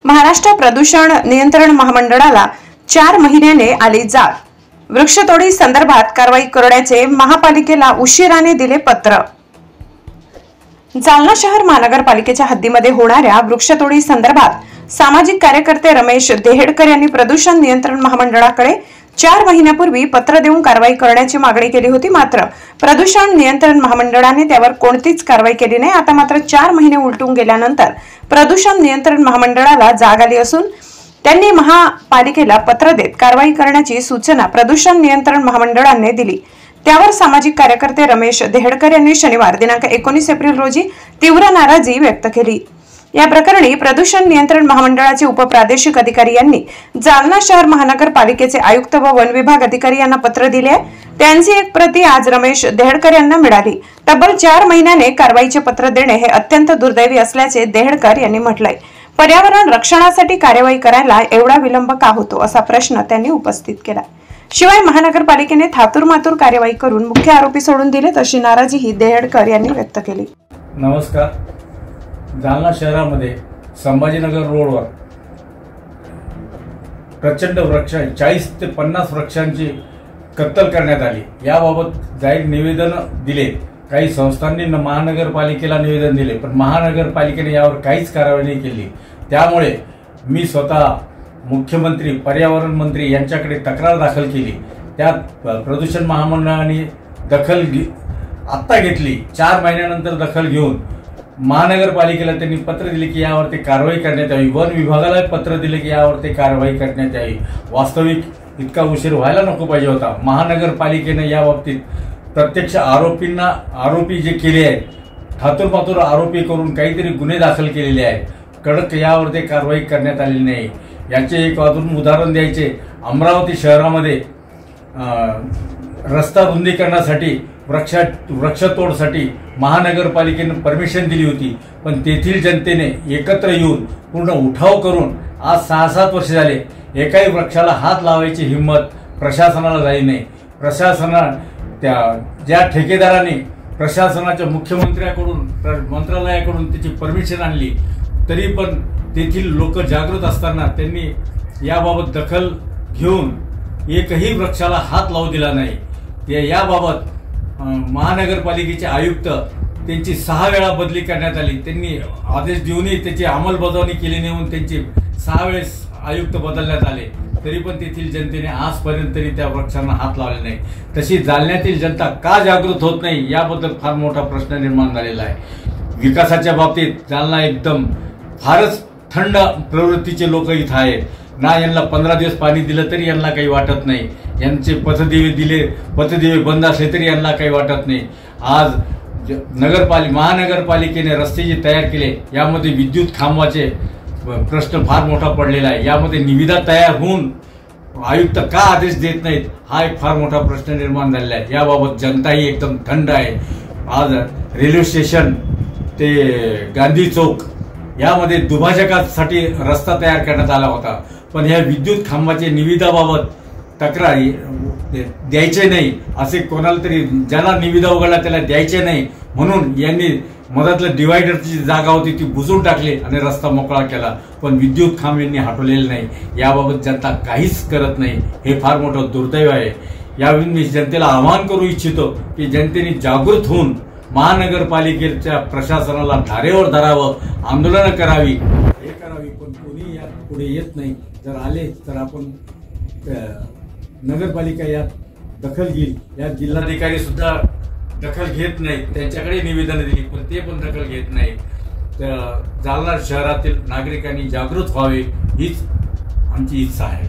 महाराष्ट्र प्रदूषण नियंत्रण महामंडळाला 4 महिन्याने आली जाग। वृक्षतोडी संदर्भात कारवाई करण्याचे महापालिकेला उशिराने दिले पत्र। जालना शहर महानगरपालिकेच्या हद्दीमध्ये होणाऱ्या वृक्षतोडी संदर्भात सामाजिक कार्यकर्ते रमेश देहेडकर यांनी प्रदूषण नियंत्रण महामंडळाकडे 4 महिन्यापूर्वी पत्र देऊन कारवाई करण्याची मागणी केली होती। मात्र प्रदूषण नियंत्रण महामंडळाने त्यावर कोणतीच कारवाई केली नाही। आता मात्र 4 महिने उलटून गेल्यानंतर प्रदूषण नियंत्रण महामंडळाला जाग आली असून त्यांनी महापालिकेला पत्र देत कारवाई करण्याची सूचना प्रदूषण नियंत्रण महामंडळाने दिली। त्यावर सामाजिक कार्यकर्ते रमेश देहेडकर यांनी शनिवार दिनांक 19 एप्रिल रोजी तीव्र नाराजी व्यक्त केली। या प्रकरणी प्रदूषण नियंत्रण महामंडळाचे उपप्रादेशिक अधिकारी यांनी जालना शहर महानगरपालिकेचे आयुक्त व वन विभाग अधिकारी यांना पत्र दिले आहे। त्यांची एक प्रती आज रमेश देहेडकर यांना मिळाली। तब्बल 4 महिन्याने कारवाईचे पत्र देणे हे अत्यंत दुर्दैवी असल्याचे देहेडकर यांनी म्हटलंय। पर्यावरण रक्षणासाठी कार्यवाही करायला एवढा विलंब का होतो असा प्रश्न त्यांनी उपस्थित केला। शिवाय महानगरपालिकेने थातुरमातुर कार्यवाही करून मुख्य आरोपी सोडून दिलेत अशी नाराजीही देहेडकर यांनी व्यक्त केली। नमस्कार। जालना शहरामध्ये संभाजीनगर रोडवर प्रचंड वृक्ष 40 ते 50 वृक्षांची कत्तल करण्यात आली। याबाबत जाहीर निवेदन दिले। काही संस्थांनी महानगरपालिकेला निवेदन दिले, पण महानगरपालिकेने यावर काहीच कारवाई नाही केली। त्यामुळे मी स्वतः मुख्यमंत्री पर्यावरण मंत्री यांच्याकडे तक्रार दाखल केली। त्यात प्रदूषण महामंडळाने दखल आत्ता घेतली। 4 महिन्यानंतर दखल घेऊन महानगरपालिकेला त्यांनी पत्र दिले की यावरती कारवाई करण्यात यावी। वन विभागाला पत्र दिले की यावरती कारवाई करण्यात यावी। वास्तविक इतका उशीर व्हायला नको पाहिजे होता। महानगरपालिकेने या बाबतीत प्रत्यक्ष आरोपी जे केले आहेत, थातुरमातुर आरोपी करून काहीतरी गुन्हे दाखल केलेले आहेत, कडक यावरती कारवाई करण्यात आलेली नाही। याचे एक अजून उदाहरण द्यायचे, अमरावती शहरामध्ये रस्ता रुंदीकरणासाठी वृक्षतोडसाठी महानगरपालिकेने परमिशन दिली होती, पण तेथील जनतेने एकत्र येऊन पूर्ण उठाव करून आज 6-7 वर्ष झाले एकाही वृक्षाला हात लावायची हिंमत प्रशासनाला झाली नाही। ज्या ठेकेदाराने प्रशासनाच्या मंत्रालयाकडून त्याची परमिशन आणली, तरी पण तेथील लोक जागृत असताना त्यांनी याबाबत दखल घेऊन एकही वृक्षाला हात लावू दिला नाही। याबाबत महानगरपालिकेचे आयुक्त त्यांची 6 वेळा बदली करण्यात आली। त्यांनी आदेश देऊनही त्याची अंमलबजावणी केली नाही म्हणून त्यांची 6 वेळेस आयुक्त बदलण्यात आले, तरी पण तेथील जनतेने आजपर्यंत तरी त्या वृक्षांना हात लावले नाही। तशी जालन्यातील जनता का जागृत होत नाही याबद्दल फार मोठा प्रश्न निर्माण झालेला आहे। विकासाच्या बाबतीत जालना एकदम फारच थंड प्रवृत्तीचे लोक इथं आहेत ना। यांना 15 दिवस पाणी दिलं तरी यांना काही वाटत नाही। यांचे पथदिवे बंद असले तरी यांना काही वाटत नाही। आज महानगरपालिकेने रस्ते जे तयार केले, यामध्ये विद्युत खांबाचे प्रश्न फार मोठा पडलेला आहे। यामध्ये निविदा तयार होऊन आयुक्त का आदेश देत नाहीत हा एक फार मोठा प्रश्न निर्माण झालेला आहे। याबाबत जनताही एकदम थंड आहे। आज रेल्वे स्टेशन ते गांधी चौक यामध्ये दुभाजकासाठी रस्ता तयार करण्यात आला होता, पण ह्या विद्युत खांबाचे निविदाबाबत तक्रारी द्यायचे नाही असे कोणाला तरी, ज्याला निविदा उघडला त्याला द्यायचे नाही म्हणून यांनी मधातलं डिवायडरची जागा होती ती बुजवून टाकली आणि रस्ता मोकळा केला, पण विद्युत खांब यांनी हटवलेले नाही। याबाबत जनता काहीच करत नाही, हे फार मोठं दुर्दैव आहे। यावेळी मी जनतेला आवाहन करू इच्छितो की जनतेने जागृत होऊन महानगरपालिकेच्या प्रशासनाला धारेवर धरावं, आंदोलनं करावी, पण कोणी यात पुढे येत नाही। जर आले तर आपण नगरपालिका यात दखल घेईल। यात जिल्हाधिकारी सुद्धा दखल घेत नाहीत, त्यांच्याकडे निवेदन दिली पण ते पण दखल घेत नाहीत। तर जालना शहरातील नागरिकांनी जागृत व्हावे हीच आमची इच्छा आहे।